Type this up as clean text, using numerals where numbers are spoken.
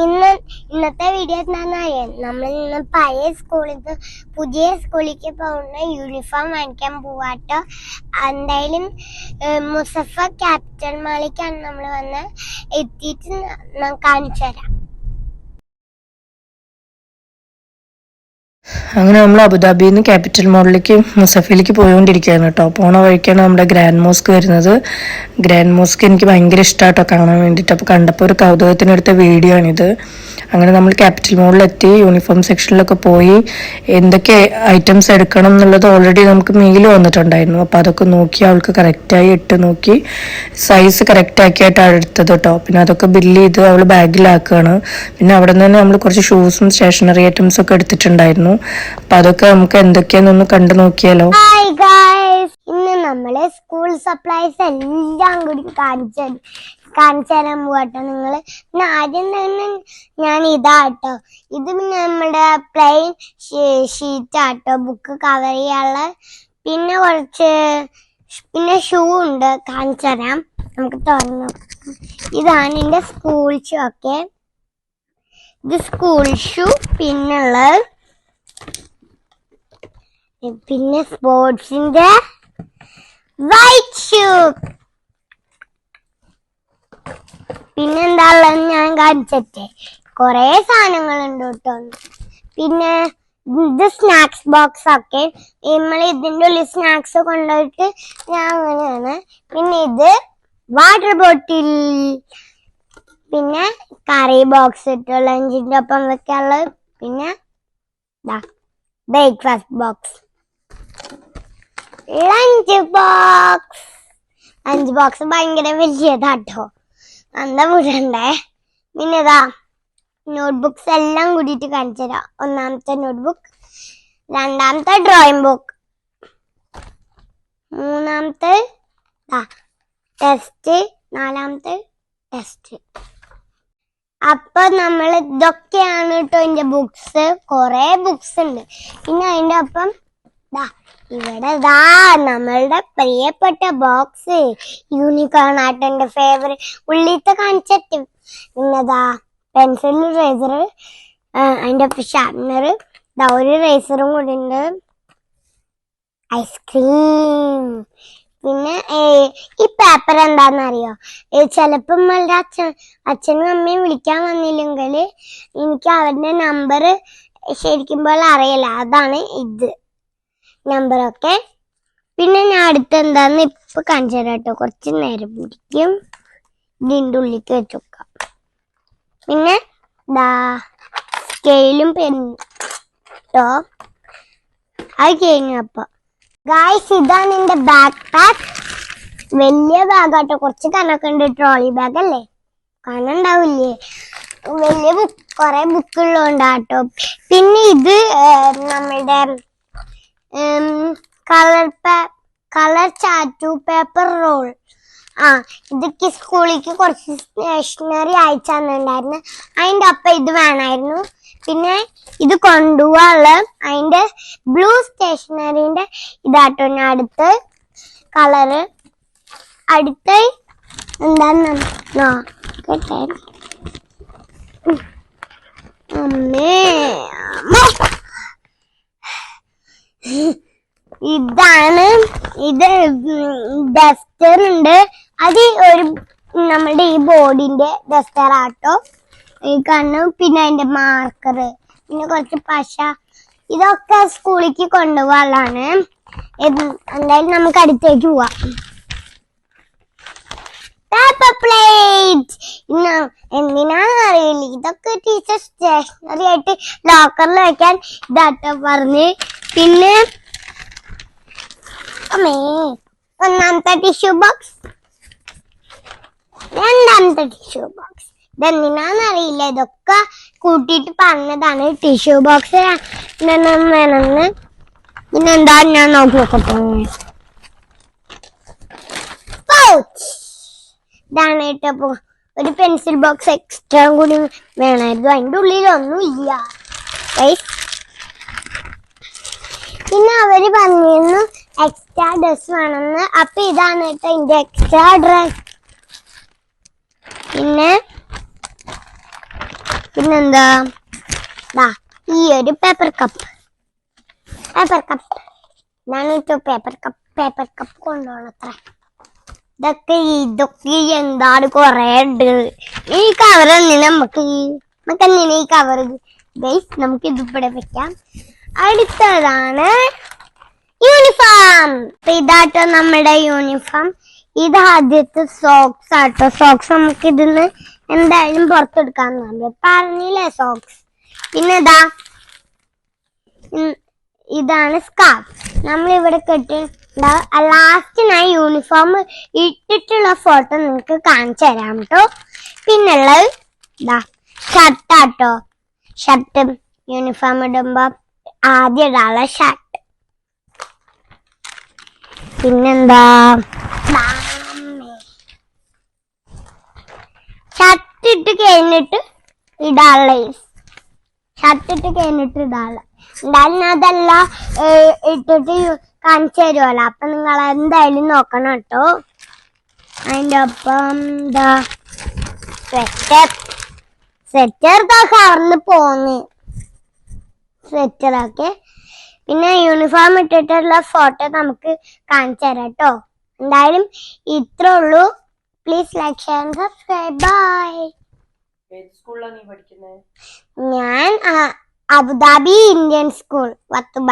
ഇന്നത്തെ വീഡിയോ എന്താണെന്നറിയാം. നമ്മൾ ഇന്ന് പഴയ സ്കൂളിൽ നിന്ന് പുതിയ സ്കൂളിലേക്ക് പോകുന്ന യൂണിഫോം വാങ്ങിക്കാൻ പോവാട്ടോ. എന്തായാലും മുസഫ ക്യാപിറ്റൽ മാളിലേക്കാണ് നമ്മൾ എത്തിയിട്ട് കാണിച്ചു തരാം. അങ്ങനെ നമ്മൾ അബുദാബിയിൽ നിന്ന് ക്യാപിറ്റൽ മോളിലേക്ക് മുസഫയിലേക്ക് പോയിക്കൊണ്ടിരിക്കുകയാണ് കേട്ടോ. പോണ വഴിക്കാണ് നമ്മുടെ ഗ്രാൻഡ് മോസ്ക് വരുന്നത്. ഗ്രാൻഡ് മോസ്ക് എനിക്ക് ഭയങ്കര ഇഷ്ടമാട്ടോ കാണാൻ വേണ്ടിയിട്ട്. അപ്പോൾ കണ്ടപ്പോൾ ഒരു കൗതുകത്തിനെടുത്ത വീഡിയോ ആണിത്. അങ്ങനെ നമ്മൾ ക്യാപിറ്റൽ മോളിലെത്തി യൂണിഫോം സെക്ഷനിലൊക്കെ പോയി എന്തൊക്കെ ഐറ്റംസ് എടുക്കണം എന്നുള്ളത് ഓൾറെഡി നമുക്ക് മെയിൽ വന്നിട്ടുണ്ടായിരുന്നു. അപ്പോൾ അതൊക്കെ നോക്കി അവൾക്ക് കറക്റ്റായി ഇട്ട് നോക്കി സൈസ് കറക്റ്റാക്കിയിട്ടാണ് എടുത്തത് കേട്ടോ. പിന്നെ അതൊക്കെ ബില്ല് ചെയ്ത് അവൾ ബാഗിലാക്കുകയാണ്. പിന്നെ അവിടെ നിന്ന് നമ്മൾ കുറച്ച് ഷൂസും സ്റ്റേഷനറി ഐറ്റംസും ഒക്കെ എടുത്തിട്ടുണ്ടായിരുന്നു. അപ്പൊ അതൊക്കെ നമുക്ക് എന്തൊക്കെയാന്നൊന്ന് കണ്ടു നോക്കിയാലോ. ഇന്ന് നമ്മള് സ്കൂൾ സപ്ലൈസ് എല്ലാം കൂടി കാണിച്ചു തരാൻ പോവാട്ടോ നിങ്ങള്. പിന്നെ ആദ്യം തന്നെ ഞാൻ ഇതാട്ടോ, ഇത് പിന്നെ നമ്മുടെ പ്ലെയിൻ ഷീറ്റ് ആട്ടോ, ബുക്ക് കവർ ചെയ്യാനുള്ള. പിന്നെ പിന്നെ ഷൂ ഉണ്ട്, കാണിച്ചു തരാം. നമുക്ക് തുറന്നു. ഇതാണ് എന്റെ സ്കൂൾ ഷൂ. ഓക്കെ, ഇത് സ്കൂൾ ഷൂ. പിന്നെ സ്പോർട്സിന്റെ വൈറ്റ് ഷൂ. പിന്നെന്താ ഉള്ളത് ഞാൻ കാണിച്ചേ. കൊറേ സാധനങ്ങളുണ്ട് കേട്ടോ. പിന്നെ ഇത് സ്നാക്സ് ബോക്സ് ഒക്കെ, നമ്മൾ ഇതിന്റെ ഉള്ളിൽ സ്നാക്സ് കൊണ്ടുപോയിട്ട് ഞാൻ അങ്ങനെയാണ്. പിന്നെ ഇത് വാട്ടർ ബോട്ടിൽ. പിന്നെ കറി ബോക്സ് ഇട്ടോ, ലഞ്ചിന്റെ ഒപ്പം വെക്കാനുള്ള. പിന്നെ ബ്രേക്ക്ഫാസ്റ്റ് ബോക്സ്, ലഞ്ച് ബോക്സ് ഭയങ്കര വലിയതാട്ടോ, എന്താ മുടണ്ടേ. പിന്നെ നോട്ട്ബുക്സ് എല്ലാം കൂടിയിട്ട് കാണിച്ചു തരാം. ഒന്നാമത്തെ നോട്ട്ബുക്ക്, രണ്ടാമത്തെ ഡ്രോയിങ് ബുക്ക്, മൂന്നാമത്തെ ടെസ്റ്റ്, നാലാമത്തെ ടെസ്റ്റ്. അപ്പൊ നമ്മൾ ഇതൊക്കെയാണ് കേട്ടോ എന്റെ ബുക്സ്. കൊറേ ബുക്സ് ഉണ്ട്. പിന്നെ അതിന്റെ ഒപ്പം ഇവിടെ നമ്മളുടെ പ്രിയപ്പെട്ട ബോക്സ്, യൂണിക്കോൺ ആട്ടോ, എന്റെ ഫേവറേറ്റ്. ഉള്ളിത്തെ കാണിച്ചിട്ട് പിന്നെ പെൻസിൽ, റേസർ, അതിന്റെ ഒപ്പം ഷാർപ്നർ, ഒരു റേസറും കൂടി ഉണ്ട്, ഐസ്ക്രീം. പിന്നെ ഈ പേപ്പർ എന്താന്നറിയോ, ചിലപ്പം നമ്മളുടെ അച്ഛനും അമ്മയും വിളിക്കാൻ വന്നില്ലെങ്കിൽ എനിക്ക് അവരുടെ നമ്പർ ശരിക്കുമ്പോൾ അറിയില്ല. അതാണ് ഇത് നമ്പറൊക്കെ. പിന്നെ ഞാൻ അടുത്ത് എന്താന്ന് ഇപ്പൊ കാണിച്ചു തരാം കേട്ടോ. കുറച്ച് നേരം പിടിക്കും. ഇതിൻ്റെ ഉള്ളിലേക്ക് വെച്ച് വെക്കാം. പിന്നെ സ്കെയിലും പെന്നും കേട്ടോ. അത് കഴിഞ്ഞപ്പോ ഗായ്സ്, ഇതാണ് എന്റെ ബാക്ക് പാക്ക്. വലിയ ബാഗാട്ടോ, കുറച്ച് കനൊക്കെ ഉണ്ട്. ട്രോളി ബാഗ് അല്ലേ, കനുണ്ടാവില്ലേ. വലിയ കൊറേ ബുക്കുള്ളതുകൊണ്ടാട്ടോ. പിന്നെ ഇത് നമ്മളുടെ കളർ ചാറ്റു പേപ്പർ റോൾ. ഇതൊക്കെ സ്കൂളിലേക്ക് കുറച്ച് സ്റ്റേഷനറി അയച്ചു തന്നിട്ടുണ്ടായിരുന്നു. അതിന്റെ ഒപ്പം ഇത് വേണമായിരുന്നു. പിന്നെ ഇത് കൊണ്ടുപോകാനുള്ള അതിന്റെ ബ്ലൂ സ്റ്റേഷനറിന്റെ ഇതാട്ടോ. ഞാൻ അടുത്ത് കളറ് അടുത്ത് എന്താന്ന് കേട്ടെ. ഇതാണ്, ഇത് ഡസ്റ്റർ ഉണ്ട്. അത് ഒരു നമ്മുടെ ഈ ബോർഡിന്റെ ഡസ്റ്റർ ആട്ടോ. ഈ കണ്ണും പിന്നെ അതിന്റെ മാർക്കർ, പിന്നെ കുറച്ച് പശ, ഇതൊക്കെ സ്കൂളിലേക്ക് കൊണ്ടുപോകാനുള്ളതാണ്. എന്തായാലും നമുക്ക് അടുത്തേക്ക് പോവാം. പേപ്പർ പ്ലേറ്റ് എന്തിനാന്ന് അറിയില്ല. ഇതൊക്കെ ടീച്ചർ സ്റ്റേഷനറി ആയിട്ട് ലോക്കറിൽ വെക്കാൻ ഇതാട്ടോ പറഞ്ഞ്. പിന്നെ ഒന്നാമത്തെ ടിഷ്യൂ ബോക്സ്, രണ്ടാമത്തെ ടിഷ്യൂ ബോക്സ്. ഇതെന്തിനാന്നറിയില്ല, ഇതൊക്കെ കൂട്ടിയിട്ട് പറഞ്ഞതാണ്. ടിഷ്യൂ ബോക്സ് വേണമെന്ന്. പിന്നെന്താ ഞാൻ നോക്കി നോക്കട്ടെ. പൗച്ച്, ഇതാണ് കേട്ടോ. ഒരു പെൻസിൽ ബോക്സ് എക്സ്ട്രാ കൂടി വേണമായിരുന്നു. അതിൻ്റെ ഉള്ളിലൊന്നും ഇല്ല. പിന്നെ അവര് പറഞ്ഞിരുന്നു എക്സ്ട്രാ ഡ്രസ് വേണമെന്ന്. അപ്പൊ ഇതാണ് കേട്ടോ എന്റെ എക്സ്ട്രാ ഡ്രസ്. പിന്നെ പിന്നെന്താ ദാ ഈ ഒരു പേപ്പർ കപ്പ് ഇതാണ് പേപ്പർ കപ്പ് കൊണ്ടുപോകണത്ര. ഇതൊക്കെ എന്താണ് കൊറേ ഉണ്ട്. ഈ കവർ നമുക്ക് എന്തിനാ ഈ കവർ ഗൈസ്, നമുക്ക് ഇതിവിടെ വെക്കാം. അടുത്തതാണ് യൂണിഫോം. ഇതാട്ടോ നമ്മുടെ യൂണിഫോം. ഇത് ആദ്യത്തെ സോക്സ് ആട്ടോ. സോക്സ് നമുക്ക് ഇതിന്ന് എന്തായാലും പുറത്തെടുക്കാൻ പറഞ്ഞില്ലേ സോക്സ്. പിന്നെ ഇതാണ് സ്കാർഫ്. നമ്മളിവിടെ കെട്ടിണ്ടാവും. ലാസ്റ്റ് ഞാൻ യൂണിഫോം ഇട്ടിട്ടുള്ള ഫോട്ടോ നിങ്ങൾക്ക് കാണിച്ചു തരാം കേട്ടോ. പിന്നുള്ളത് ഷർട്ടാട്ടോ. ഷർട്ട് യൂണിഫോം ഇടുമ്പോ ആദ്യം ഇടാനുള്ള ഷർട്ട്. പിന്നെന്താ ഷർട്ട് ഇട്ട് കഴിഞ്ഞിട്ട് ഇടാനുള്ള എന്തായാലും അതെല്ലാം ഇട്ടിട്ട് കാണിച്ചു തരുമല്ലോ. അപ്പൊ നിങ്ങൾ എന്തായാലും നോക്കണം കേട്ടോ. അതിന്റെ ഒപ്പം സ്വെറ്റർ കവർന്ന് പോന്ന് സ്വെറ്ററൊക്കെ. പിന്നെ യൂണിഫോം ഇട്ടിട്ടുള്ള ഫോട്ടോ നമുക്ക് കാണിച്ചു തരാം കേട്ടോ. എന്തായാലും ഇത്രേ ഉള്ളൂ. Please like share and subscribe. Bye. ഞാൻ അബുദാബി ഇന്ത്യൻ സ്കൂൾ വത്തുബ.